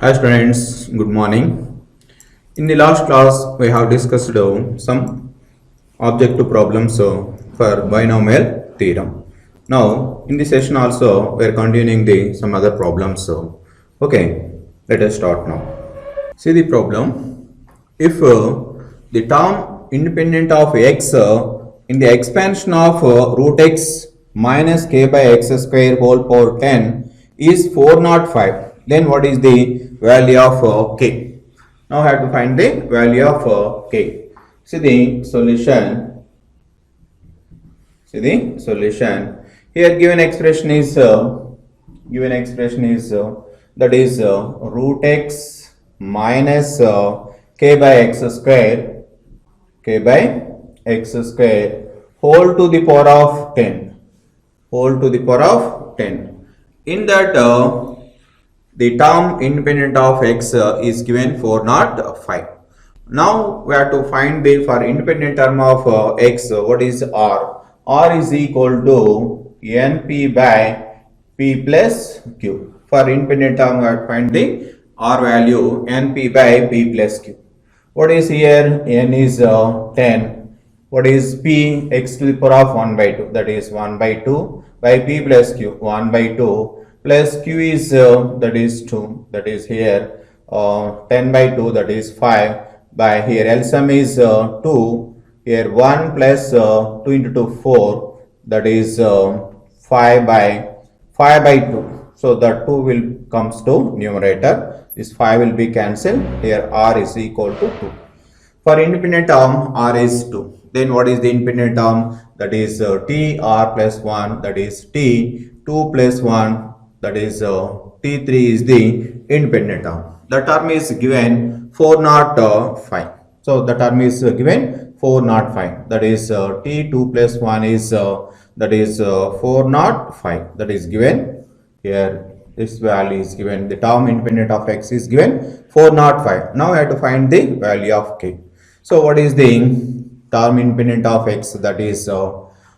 Hi students, good morning. In the last class, we have discussed some objective problems for binomial theorem. Now, in this session also, we are continuing the some other problems. Okay, let us start now. See the problem. If the term independent of x in the expansion of root x minus k by x square whole power 10 is 405, then what is the value of k? Now I have to find the value of k. See the solution. See the solution. Here given expression is that is root x minus k by x square whole to the power of 10 whole to the power of 10. In that the term independent of x is given 405. Now we have to find the for independent term of x, what is r? R is equal to np by p plus q. For independent term we have to find the r value np by p plus q. What is here? N is 10. What is p? X to the power of 1 by 2, that is 1 by 2 by p plus q, 1 by 2 plus q is that is 2, that is here 10 by 2, that is 5 by here LCM is 2, here 1 plus 2 into 2 4, that is 5 by 2. So the 2 will comes to numerator, this 5 will be cancelled, here r is equal to 2. For independent term r is 2. Then what is the independent term? That is t r plus 1, that is t 2 plus 1, that is t3 is the independent term. The term is given 405. So the term is given 405. That is t2 plus 1 is that is 405. That is given here. This value is given. The term independent of x is given 405. Now I have to find the value of k. So what is the term independent of x? That is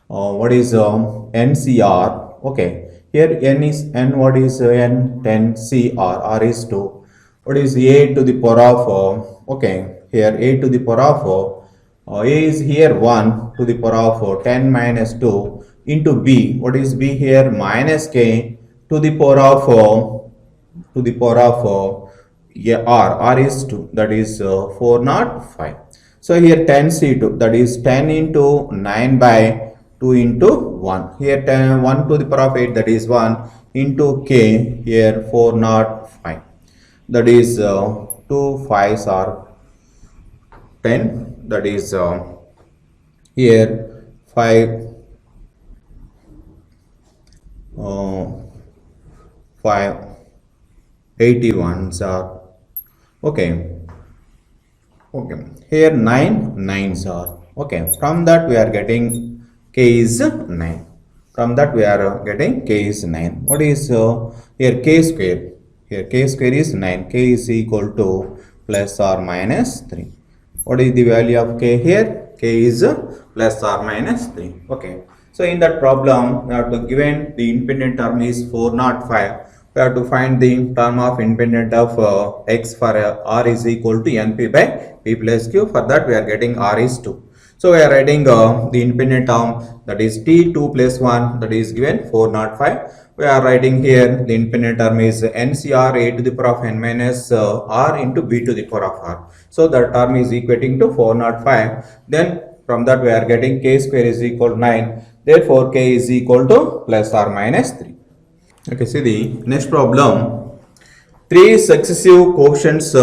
what is NCR? Okay, here n is n. What is n? 10 CR. R is 2. What is a to the power of okay? Here a to the power of a is here 1 to the power of 10 minus 2 into b. What is b here? Minus k to the power of yeah, r is 2, that is 405. So here 10 C2, that is 10 into 9 by 2 into 1. Here 10, 1 to the power of 8, that is 1 into k, here 405. That is 2 5s are 10, that is here 5 5 81s are okay. Here 9s are okay. From that we are getting k is 9. From that we are getting k is 9. What is here k square? Here k square is 9. K is equal to plus or minus 3. What is the value of k here? K is plus or minus 3. Okay. So in that problem we have to given the independent term is 405. We have to find the term of independent of x for r is equal to np by p plus q. For that we are getting r is 2. So we are writing the independent term, that is t2 plus 1, that is given 405. We are writing here the independent term is ncr a to the power of n minus r into b to the power of r. So the term is equating to 405. Then from that we are getting k square is equal to 9. Therefore k is equal to plus or minus 3. Okay, see the next problem. Three successive quotients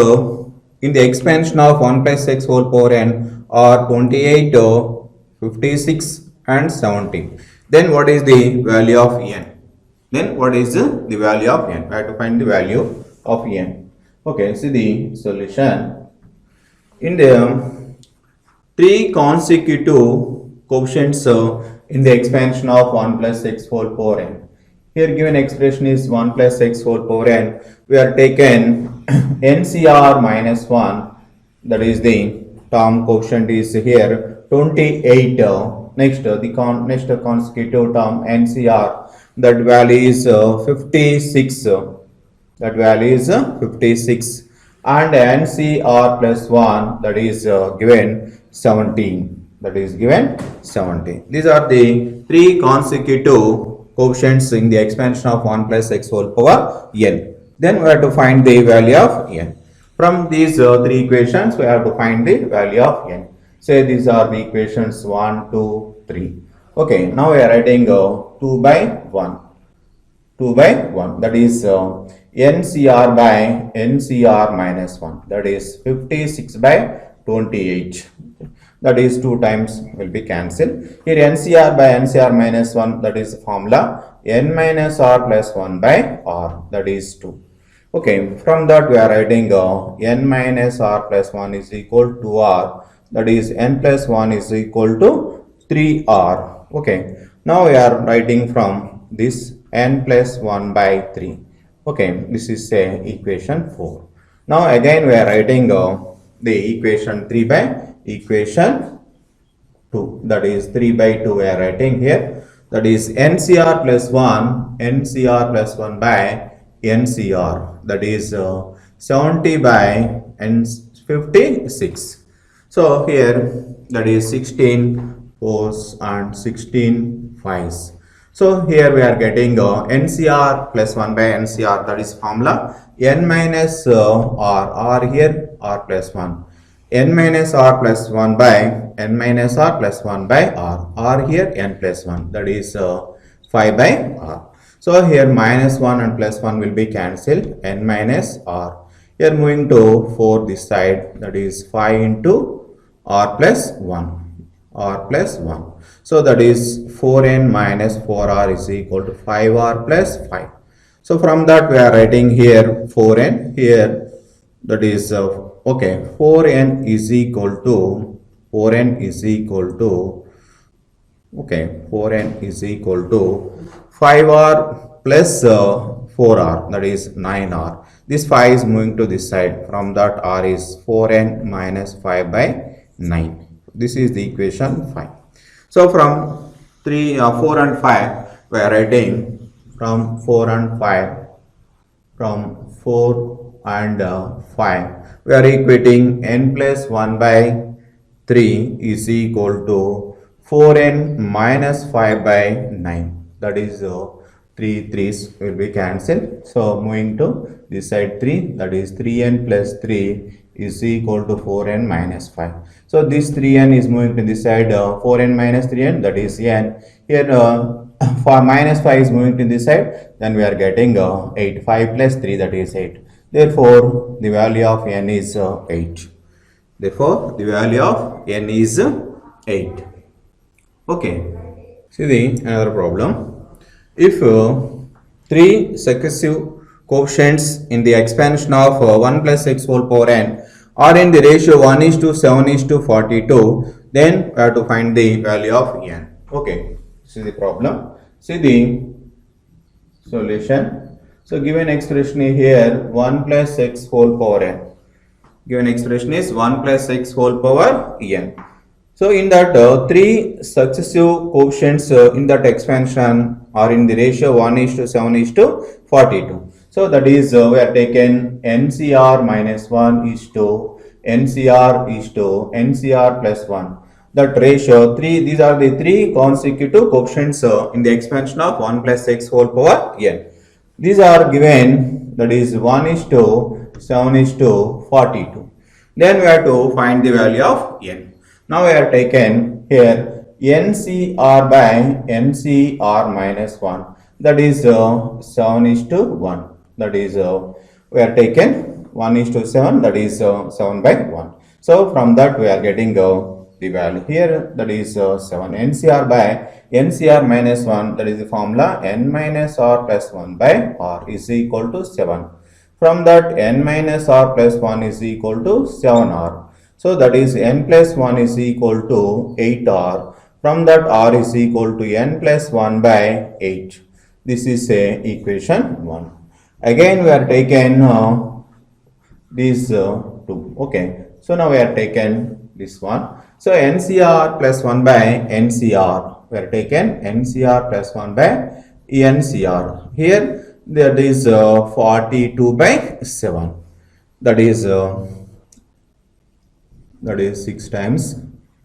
in the expansion of 1 plus x whole power n are 28, 56 and 70. Then what is the value of n? Then what is the value of n? I have to find the value of n. Okay, see the solution. In the three consecutive quotients in the expansion of 1 plus x whole power n. Here given expression is 1 plus x whole power n. We are taken NCR minus 1, that is the term quotient is here 28. Next the next consecutive term NCR, that value is 56. that value is 56, and NCR plus 1, that is given 17, that is given 17. These are the three consecutive coefficients in the expansion of 1 plus x whole power n. Then we have to find the value of n. From these three equations, we have to find the value of n. Say these are the equations 1, 2, 3. Okay, now we are writing 2 by 1. 2 by 1, that is NCR by NCR minus 1, that is 56 by 28, that is 2 times will be cancelled. Here NCR by NCR minus 1, that is the formula n minus r plus 1 by r, that is 2. Okay, from that we are writing n minus r plus 1 is equal to r, that is n plus 1 is equal to 3r. Okay, now we are writing from this n plus 1 by 3. Okay, this is equation 4. Now again we are writing the equation 3 by equation 2, that is 3 by 2 we are writing here, that is NCR plus 1, NCR plus 1 by NCR, that is 70 by n 56. So here that is 16 4s and 16 5s. So here we are getting NCR plus 1 by NCR, that is formula n minus r here r plus 1, n minus r plus 1 by n minus r plus 1 by r here n plus 1, that is 5 by r. So here minus 1 and plus 1 will be cancelled, n minus r. Here moving to 4 this side, that is 5 into r plus 1, r plus 1. So that is 4n minus 4r is equal to 5r plus 5. So from that we are writing here 4n here, that is okay, 4n is equal to 4n is equal to okay, 4n is equal to 5r plus 4r, that is 9r. This 5 is moving to this side, from that r is 4n minus 5 by 9. This is the equation 5. So from 4 and 5 we are writing from 4 and 5, from 4 and 5 we are equating n plus 1 by 3 is equal to 4n minus 5 by 9, that is 3 3's will be cancelled. So moving to this side 3, that is 3n plus 3 is equal to 4n minus 5. So this 3n is moving to this side 4n minus 3n, that is n. Here for minus 5 is moving to this side, then we are getting 8. 5 plus 3, that is 8. Therefore the value of n is 8. Therefore the value of n is 8. Okay, see the another problem. If 3 successive coefficients in the expansion of 1 plus x whole power n are in the ratio 1 is to 7 is to 42, then we have to find the value of n. Okay, this is the problem. See the solution. So given expression is here 1 plus x whole power n. Given expression is 1 plus x whole power n. So in that 3 successive coefficients in that expansion are in the ratio 1 is to 7 is to 42. So that is we are taken NCR minus 1 is to NCR plus 1. That ratio 3, these are the 3 consecutive coefficients in the expansion of 1 plus x whole power n. These are given, that is 1 is to 7 is to 42. Then we have to find the value of n. Now we are taken here NCR by NCR minus 1, that is 7 is to 1, that is we are taken 1 is to 7, that is 7 by 1. So from that we are getting the value here, that is 7. NCR by NCR minus 1, that is the formula n minus r plus 1 by r is equal to 7. From that n minus r plus 1 is equal to 7r. So that is n plus 1 is equal to 8r. From that r is equal to n plus 1 by 8. This is equation 1. Again we are taken these 2. Okay. So now we are taken this one. So NCR plus 1 by NCR. We are taken NCR plus 1 by NCR. Here that is 42 by 7. That is 6 times.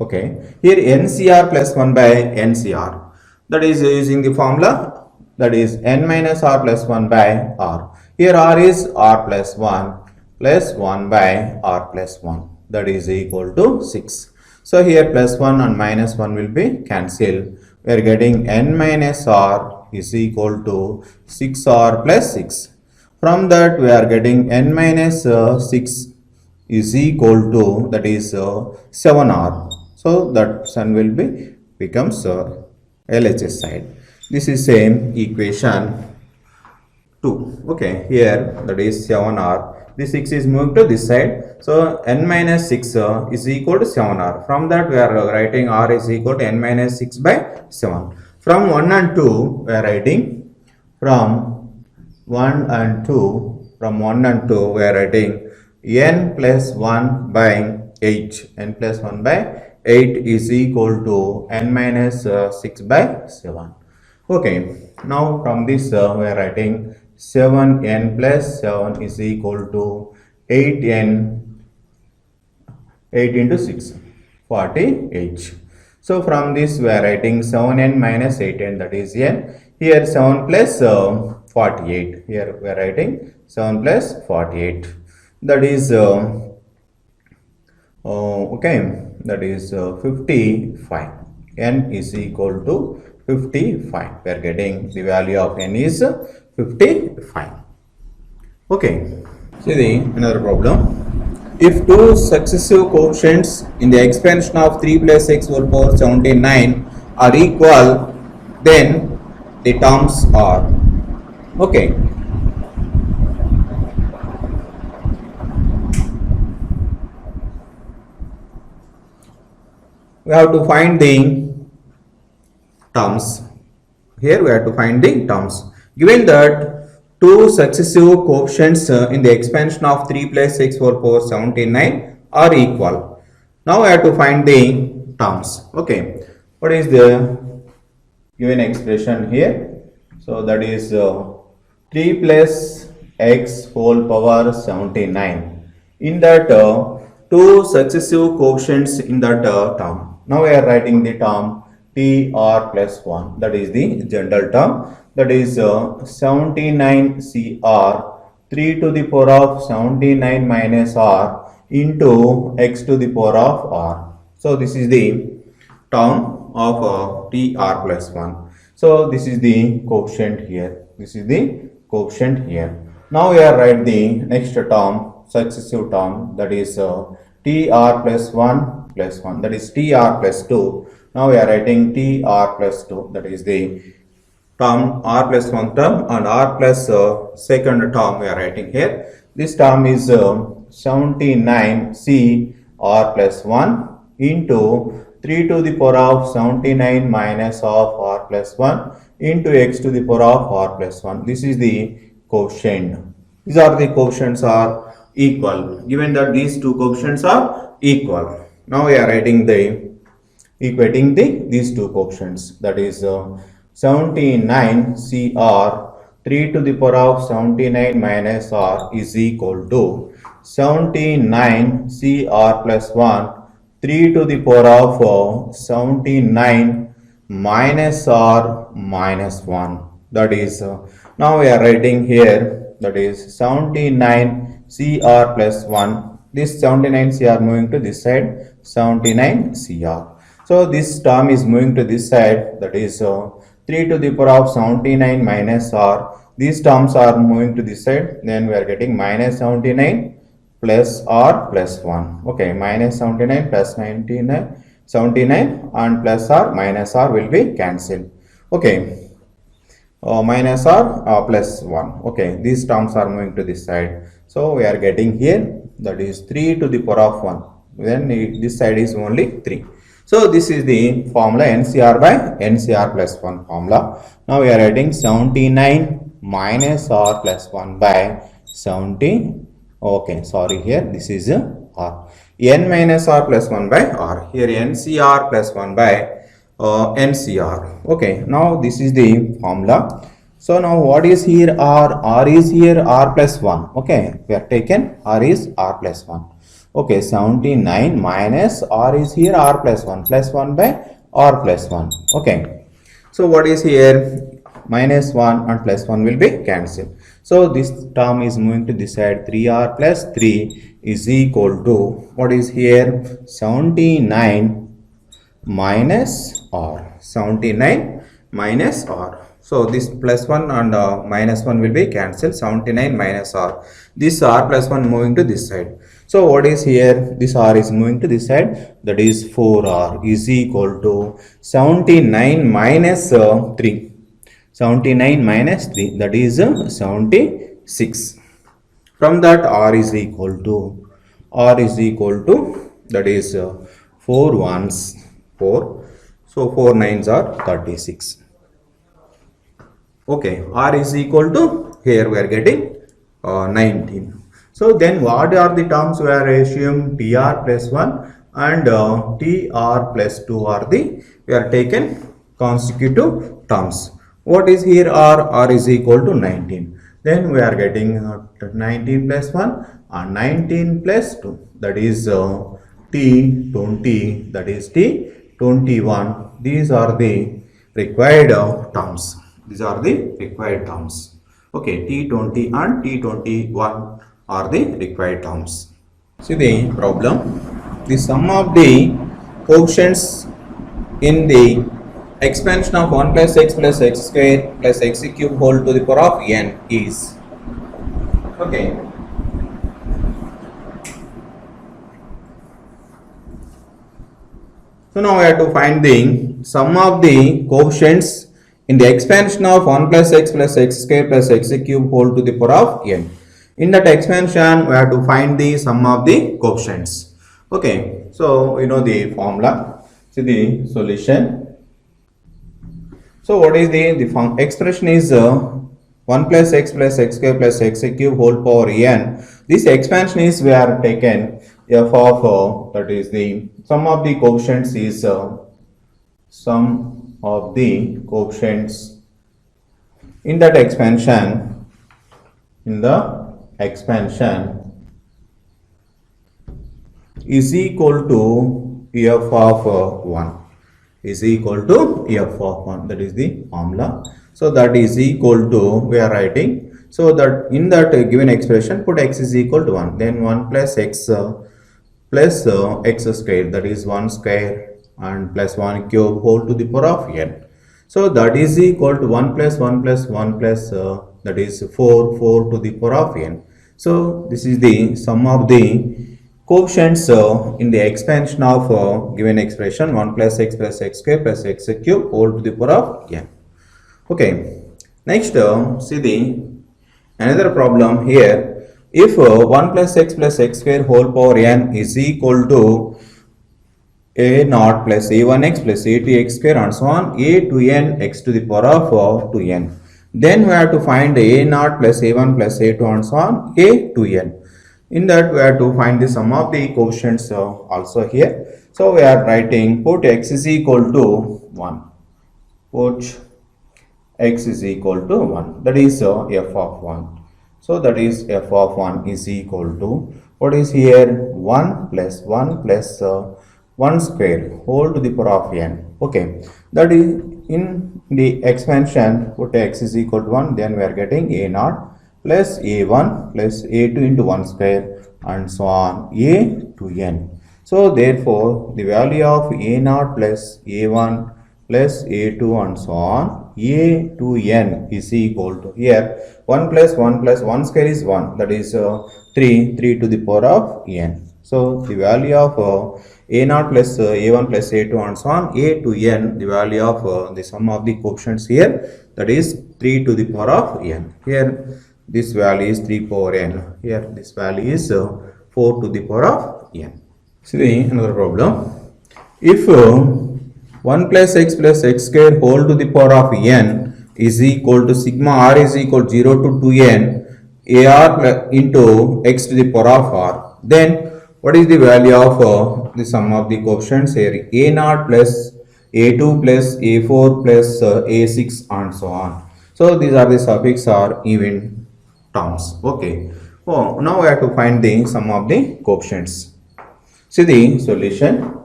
Okay, here NCR plus 1 by NCR, that is using the formula, that is n minus r plus 1 by r. Here r is r plus 1 plus 1 by r plus 1, that is equal to 6. So here plus 1 and minus 1 will be cancelled. We are getting n minus r is equal to 6r plus 6. From that we are getting n minus 6 is equal to, that is 7r. So that sun will be becomes LHS side. This is same equation 2. Okay, here that is 7r. This 6 is moved to this side. So n minus 6 is equal to 7r. From that we are writing r is equal to n minus 6 by 7. From 1 and 2 we are writing, from 1 and 2 we are writing n plus 1 by 8. n plus 1 by 8 is equal to n minus 6 by 7. Okay, now from this we are writing 7n plus 7 is equal to 8n, 8 into 6, 48. So from this we are writing 7n minus 8n, that is n. Here 7 plus 48. Here we are writing 7 plus 48. That is okay, that is 55. N is equal to 55. We are getting the value of n is 55. Okay, see the another problem. If two successive coefficients in the expansion of 3 plus x whole power 79 are equal, then the terms are, okay, we have to find the terms. Here we have to find the terms. Given that two successive coefficients in the expansion of 3 plus x whole power 79 are equal. Now we have to find the terms. Okay, what is the given expression here? So that is 3 plus x whole power 79. In that two successive coefficients in that term. Now we are writing the term TR plus 1, that is the general term, that is 79 CR 3 to the power of 79 minus R into x to the power of R. So this is the term of TR plus 1. So this is the coefficient here. This is the coefficient here. Now we are write the next term, successive term, that is TR plus 1 plus 1, that is TR plus 2. Now we are writing TR plus 2, that is the term R plus 1 term, and R plus second term we are writing here. This term is 79 C R plus 1 into 3 to the power of 79 minus of R plus 1 into x to the power of R plus 1. This is the coefficient. These are the coefficients are equal. Given that these two coefficients are equal, now we are writing the equating these two coefficients, that is 79 CR 3 to the power of 79 minus R is equal to 79 CR plus 1 3 to the power of 79 minus R minus 1, that is now we are writing here, that is 79 CR plus 1. This 79 CR moving to this side, 79 CR. So this term is moving to this side, that is 3 to the power of 79 minus R. These terms are moving to this side, then we are getting minus 79 plus R plus 1. Okay, minus 79 plus 99, 79 and plus R minus R will be cancelled. Okay, minus R plus 1. Okay, these terms are moving to this side. So we are getting here, that is 3 to the power of 1. Then this side is only 3. So this is the formula NCR by NCR plus 1 formula. Now we are writing 79 minus R plus 1 by 70. Okay, sorry, here this is R. N minus R plus 1 by R. Here NCR plus 1 by NCR. Okay, now this is the formula. So now what is here r? R is here r plus 1. Okay, we have taken r is r plus 1. Okay, 79 minus r is here r plus 1 by r plus 1. Okay, so what is here? Minus 1 and plus 1 will be cancelled. So this term is moving to this side. 3r plus 3 is equal to, what is here? 79 minus r. 79 minus r. So this plus 1 and minus 1 will be cancelled. 79 minus r. This r plus 1 moving to this side. So what is here? This r is moving to this side. That is 4r is equal to 79 minus 3. 79 minus 3, that is 76. From that r is equal to that is 4 ones 4. So 4 nines are 36. Okay, r is equal to, here we are getting 19. So then what are the terms we are assuming? Tr plus 1 and tr plus 2 are the, we are taken consecutive terms. What is here r? R is equal to 19. Then we are getting 19 plus 1 and 19 plus 2. That is t 20. That is t 21. These are the required terms. These are the required terms. Okay, t20 and t21 are the required terms. See the problem. The sum of the coefficients in the expansion of 1 plus x square plus x cube whole to the power of n is, okay, so now we have to find the sum of the coefficients in the expansion of 1 plus x square plus x cube whole to the power of n. In that expansion we have to find the sum of the coefficients. Okay, so we know the formula. See the solution. So what is the expression is 1 plus x square plus x cube whole power n. This expansion is we are taken f of that is the sum of the coefficients is sum of the coefficients in that expansion, is equal to f of 1. Is equal to f of 1, that is the formula. So that is equal to, we are writing, so that in that given expression put x is equal to 1, then 1 plus x plus x square, that is 1 square and plus 1 cube whole to the power of n. So that is equal to 1 plus 1 plus 1 plus that is 4 to the power of n. So this is the sum of the coefficients in the expansion of given expression 1 plus x square plus x cube whole to the power of n. Okay, next see the another problem here. If 1 plus x square whole power n is equal to a naught plus a1x plus a2x square and so on a to n x to the power of 2n, then we have to find a naught plus a1 plus a2 and so on a to n. In that we have to find the sum of the coefficients also here. So we are writing put x is equal to 1. Put x is equal to 1. That is f of 1. So that is f of 1 is equal to, what is here? 1 plus 1 square whole to the power of n. Okay, that is in the expansion put x is equal to 1, then we are getting a naught plus a1 plus a2 into 1 square and so on a to n. So therefore the value of a naught plus a1 plus a2 and so on a to n is equal to, here 1 plus 1 square is 1, that is 3 to the power of n. So the value of a naught plus a1 plus a2 and so on a to n, the value of the sum of the coefficients here, that is 3 to the power of n. Here this value is 3 power n. Here this value is 4 to the power of n. See another problem. If 1 plus x square whole to the power of n is equal to sigma r is equal to 0 to 2n ar into x to the power of r, then what is the value of the sum of the coefficients here? A naught plus a2 plus a4 plus a6 and so on. So these are the suffix or even terms. Okay. Oh, now we have to find the sum of the coefficients. See the solution.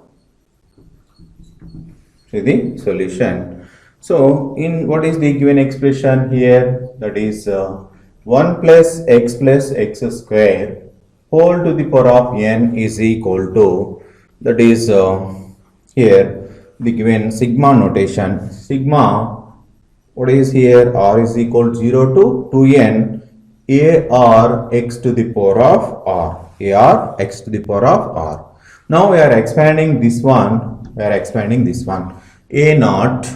See the solution. So in what is the given expression here? That is 1 plus x square whole to the power of n is equal to, that is here the given sigma notation. Sigma, what is here, r is equal to 0 to 2n a r x to the power of r, a r x to the power of r. Now we are expanding this one, a naught,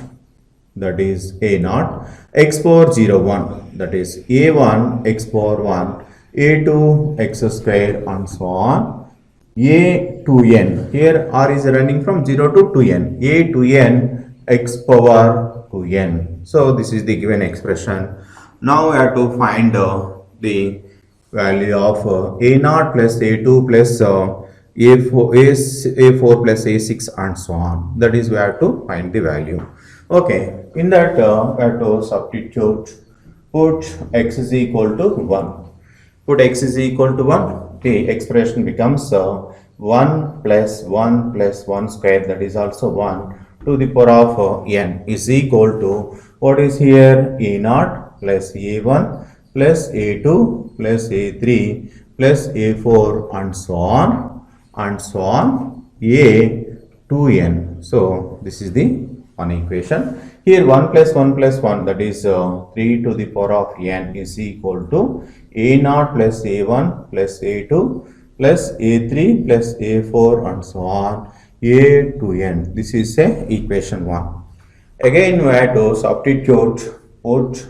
that is a naught x power 0 1, that is a1 x power 1, a2 x square and so on, a to n. Here r is running from 0 to 2n, a to n x power 2n. So this is the given expression. Now we have to find the value of a naught plus a2 plus a4 plus a6 and so on. That is we have to find the value. Okay, in that we have to substitute, put x is equal to 1. Put x is equal to 1, the expression becomes 1 plus 1 plus 1 square, that is also 1 to the power of n is equal to, what is here, a naught plus a1 plus a2 plus a3 plus a4 and so on a to n. So this is the one equation. Here 1 plus 1 plus 1, that is 3 to the power of n is equal to a naught plus a1 plus a2 plus a3 plus a4 and so on a to n. This is equation 1. Again we have to substitute, put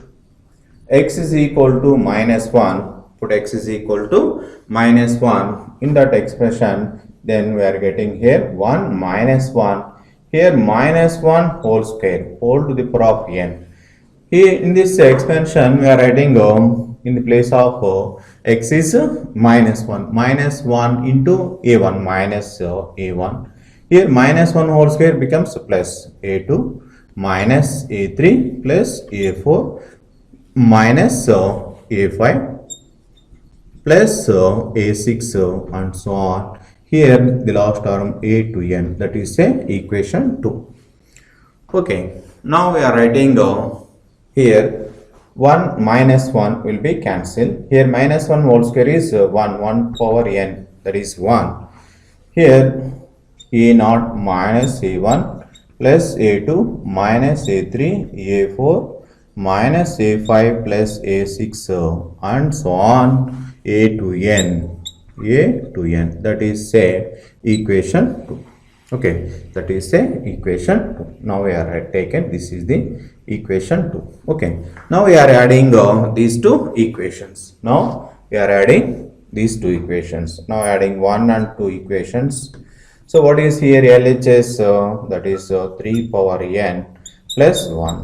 x is equal to minus 1, put x is equal to minus 1 in that expression, then we are getting here 1 minus 1, here minus 1 whole square, whole to the power of n. Here in this expansion we are writing in the place of x is minus 1 into a1 minus a1. Here minus 1 whole square becomes plus a2 minus a3 plus a4 minus a5 plus a6 and so on. Here the last term a to n, that is equation 2. Okay, now we are writing here 1 minus 1 will be cancelled. Here minus 1 whole square is 1 power n, that is 1. Here a naught minus a1 plus a2 minus a3 a4 minus a5 plus a6 and so on a to n, that is equation 2. Okay, that is equation 2. Now we are taken, this is the equation 2. Okay, now we are adding these two equations. Now we are adding these two equations. Now adding 1 and 2 equations. So what is here LHS? That is 3 power n plus 1.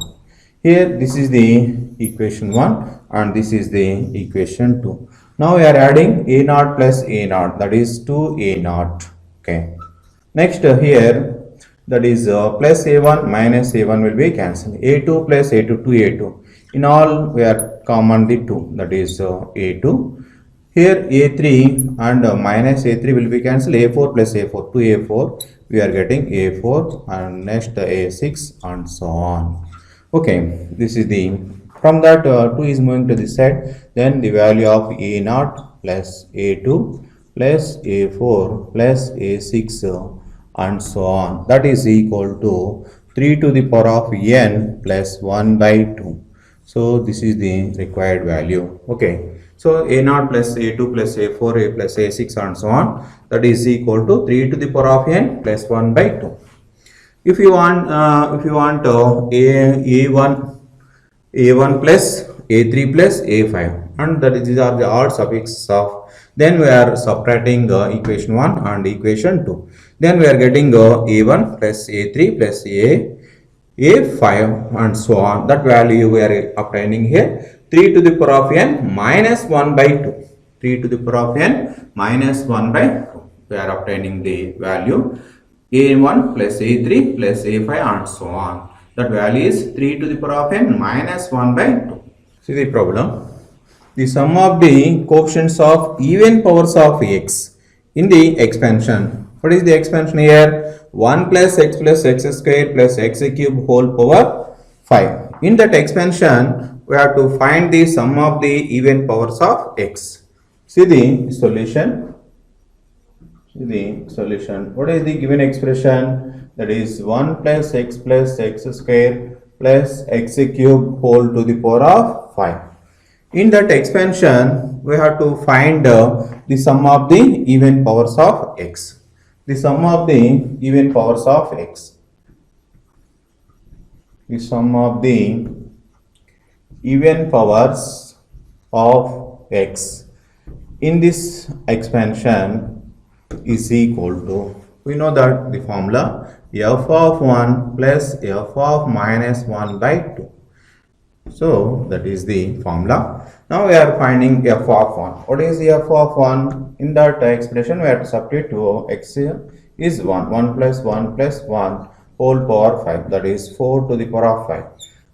Here this is the equation 1 and this is the equation 2. Now we are adding a naught plus a naught, that is 2a naught. Okay. Next here, that is plus a1 minus a1 will be cancelled. a2 plus a2, 2a2. In all we are common the 2, that is a2. Here a3 and minus a3 will be cancelled. a4 plus a4, 2a4. We are getting a4 and next a6 and so on. Okay, this is the, from that 2 is moving to this side, then the value of a naught plus a2 plus a4 plus a6 and so on, that is equal to 3 to the power of n plus 1 by 2. So this is the required value. Okay, so a naught plus a2 plus a4 a plus a6 and so on, that is equal to 3 to the power of n plus 1 by 2. If you want a1 plus a3 plus a5, and that is, these are the odd suffixes of, then we are subtracting equation 1 and equation 2. Then we are getting a1 plus a3 plus a5 and so on. That value we are obtaining here, 3 to the power of n minus 1 by 2. 3 to the power of n minus 1 by 2. We are obtaining the value a1 plus a3 plus a5 and so on. That value is 3 to the power of n minus 1 by 2. See the problem. The sum of the coefficients of even powers of x in the expansion. What is the expansion here? 1 plus x square plus x cube whole power 5. In that expansion, we have to find the sum of the even powers of x. See the solution. See the solution. What is the given expression? That is 1 plus x square plus x cube whole to the power of 5. In that expansion, we have to find the sum of the even powers of x. The sum of the even powers of x. The sum of the even powers of x in this expansion is equal to, we know that the formula f of 1 plus f of minus 1 by 2. So that is the formula. Now we are finding f of 1. What is the f of 1? In that expression we have to substitute to x is 1. 1 plus 1 plus 1 whole power 5. That is 4 to the power of 5.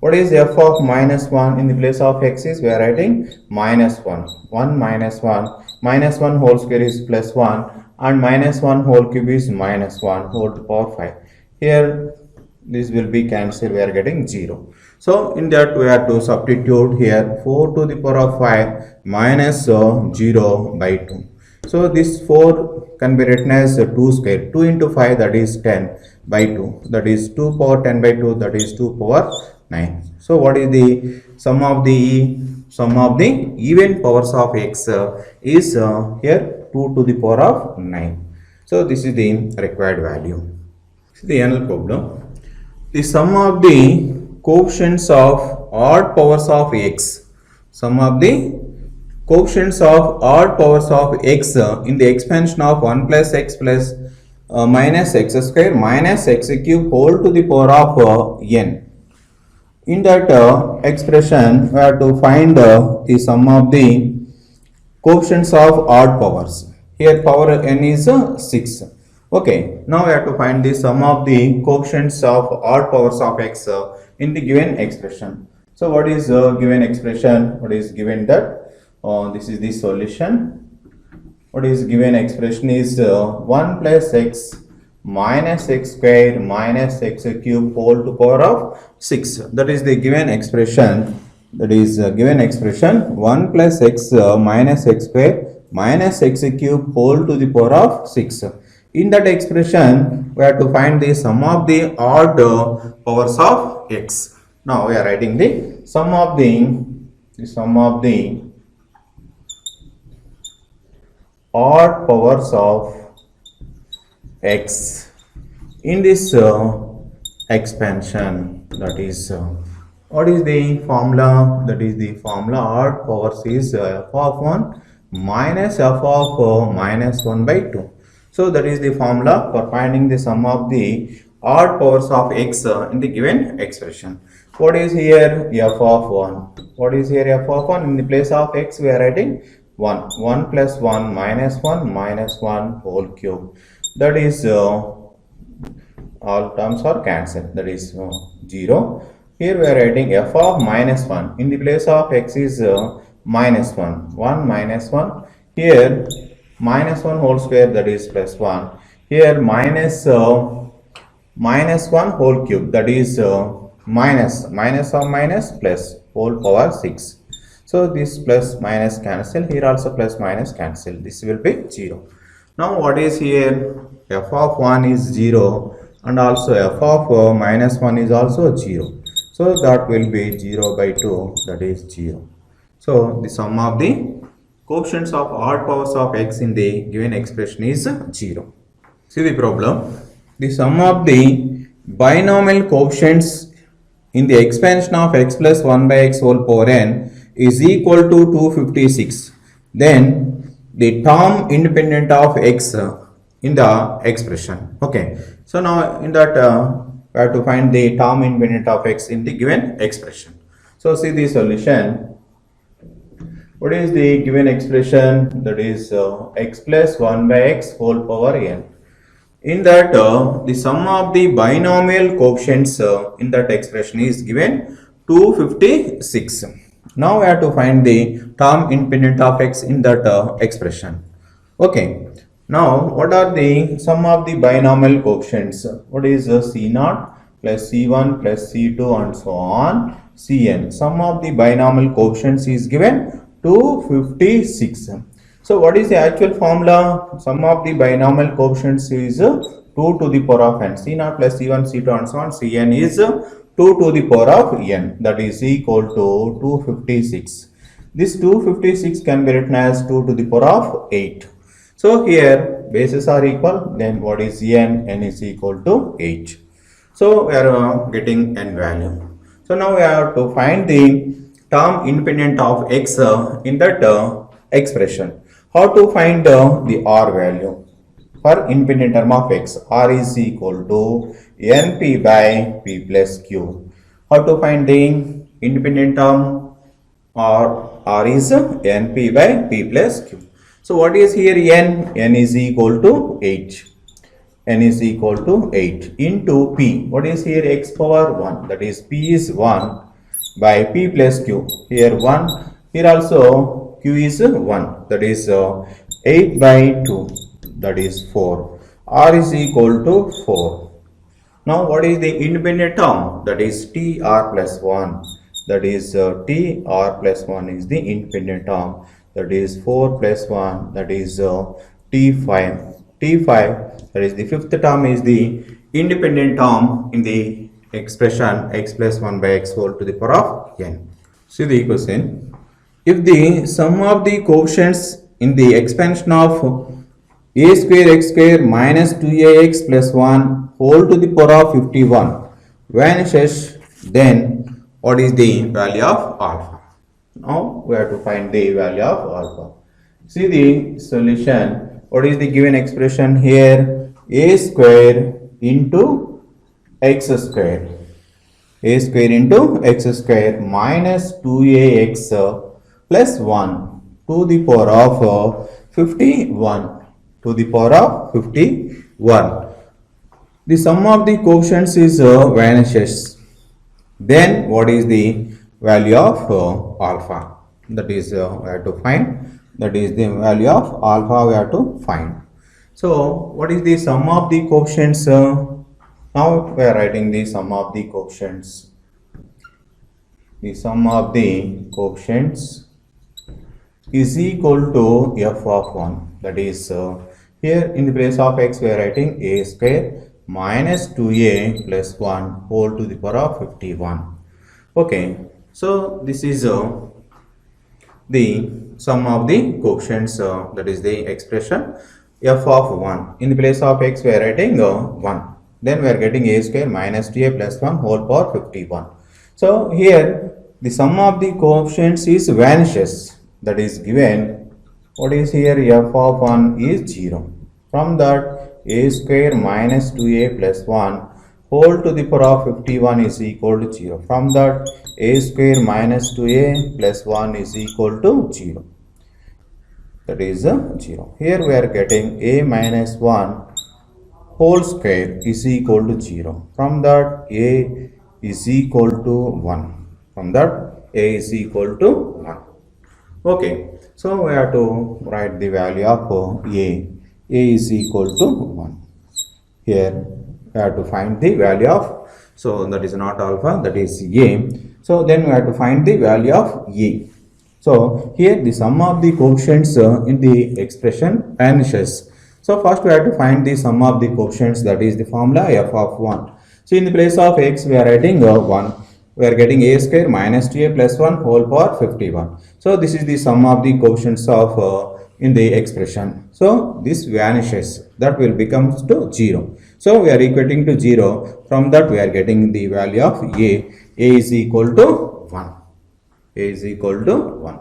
What is f of minus 1? In the place of x is we are writing minus 1. 1 minus 1. Minus 1 whole square is plus 1. And minus 1 whole cube is minus 1 whole to power 5. Here this will be cancelled. We are getting 0. So in that we have to substitute here 4 to the power of 5 minus 0 by 2. So this 4 can be written as 2 square. 2 into 5, that is 10 by 2. That is 2 power 10 by 2, that is 2 power 9. So what is the sum of the even powers of x is here 2 to the power of 9. So this is the required value. See the another problem. The sum of the coefficients of odd powers of x. Sum of the coefficients of odd powers of x in the expansion of 1 plus x plus minus x square minus x cube whole to the power of n. In that expression, we have to find the sum of the coefficients of odd powers. Here power n is 6. Okay, now we have to find the sum of the coefficients of odd powers of x in the given expression. So what is given expression? What is given that? This is the solution. What is given expression is 1 plus x minus x square minus x cube whole to power of 6. That is the given expression. That is given expression 1 plus x minus x square minus x cube whole to the power of 6. In that expression, we have to find the sum of the odd powers of x. Now we are writing the sum of the odd powers of x in this expansion. That is what is the formula? That is the formula odd powers is f of 1 minus f of minus 1 by 2. So that is the formula for finding the sum of the odd powers of x in the given expression. What is here f of 1? What is here f of 1? In the place of x we are writing 1. 1 plus 1 minus 1 whole cube. That is all terms are cancelled. That is 0. Here we are writing f of minus 1. In the place of x is minus 1. 1 minus 1. Here minus 1 whole square, that is plus 1. Here minus 1 whole cube, that is minus of minus plus whole power 6. So this plus minus cancel. Here also plus minus cancel. This will be 0. Now what is here? F of 1 is 0 and also f of minus 1 is also 0. So that will be 0 by 2, that is 0. So the sum of the coefficients of odd powers of x in the given expression is 0. See the problem. The sum of the binomial coefficients in the expansion of x plus 1 by x whole power n is equal to 256. Then the term independent of x in the expression. Okay. So now in that we have to find the term independent of x in the given expression. So see the solution. What is the given expression? That is x plus 1 by x whole power n. In that the sum of the binomial coefficients in that expression is given 256. Now we have to find the term independent of x in that expression. Okay. Now what are the sum of the binomial coefficients? What is C0 plus C1 plus C2 and so on Cn. Sum of the binomial coefficients is given 256. So what is the actual formula? Sum of the binomial coefficients is 2 to the power of n. C0 plus C1, C2 and so on. Cn is 2 to the power of n. That is equal to 256. This 256 can be written as 2 to the power of 8. So here bases are equal. Then what is n? N is equal to 8. So we are getting n value. So now we have to find the term independent of x in that expression. How to find the r value for independent term of x? R is equal to np by p plus q. How to find the independent term? R is np by p plus q. So what is here n? N is equal to 8. N is equal to 8 into p. What is here? X power 1. That is p is 1 by p plus q. Here 1. Here also q is 1. That is 8 by 2. That is 4. R is equal to 4. Now what is the independent term? That is t r plus 1. That is t r plus 1 is the independent term. That is 4 plus 1. That is t5. T5, that is the fifth term, is the independent term in the expression x plus 1 by x whole to the power of n. See the equation. If the sum of the coefficients in the expansion of a square x square minus 2ax plus 1 whole to the power of 51 vanishes, then what is the value of alpha? Now we have to find the value of alpha. See the solution. What is the given expression here? A square into x square. A square into x square minus 2ax plus 1 to the power of 51. To the power of 51. The sum of the coefficients is vanishes. Then what is the value of alpha? That is we have to find. That is the value of alpha we have to find. So what is the sum of the coefficients? Now we are writing the sum of the coefficients. The sum of the coefficients is equal to f of 1. That is here in the place of x we are writing a square minus 2a plus 1 whole to the power of 51. Okay, so this is the sum of the coefficients, that is the expression f of 1. In the place of x we are writing 1. Then we are getting a square minus 2a plus 1 whole power 51. So here the sum of the coefficients is vanishes. That is given. What is here? F of 1 is 0. From that a square minus 2a plus 1 whole to the power of 51 is equal to 0. From that a square minus 2a plus 1 is equal to 0. That is 0. Here we are getting a minus 1 whole square is equal to 0. From that a is equal to 1. From that a is equal to 1. Okay. So we have to write the value of a. A is equal to 1. Here we have to find the value of, so that is not alpha, that is a. So then we have to find the value of a. So here the sum of the coefficients in the expression vanishes. So first we have to find the sum of the coefficients, that is the formula f of 1. So in the place of x we are writing 1. We are getting a square minus 2a plus 1 whole power 51. So this is the sum of the coefficients of in the expression. So this vanishes. That will become to 0. So we are equating to 0. From that we are getting the value of a. A is equal to 1. A is equal to 1.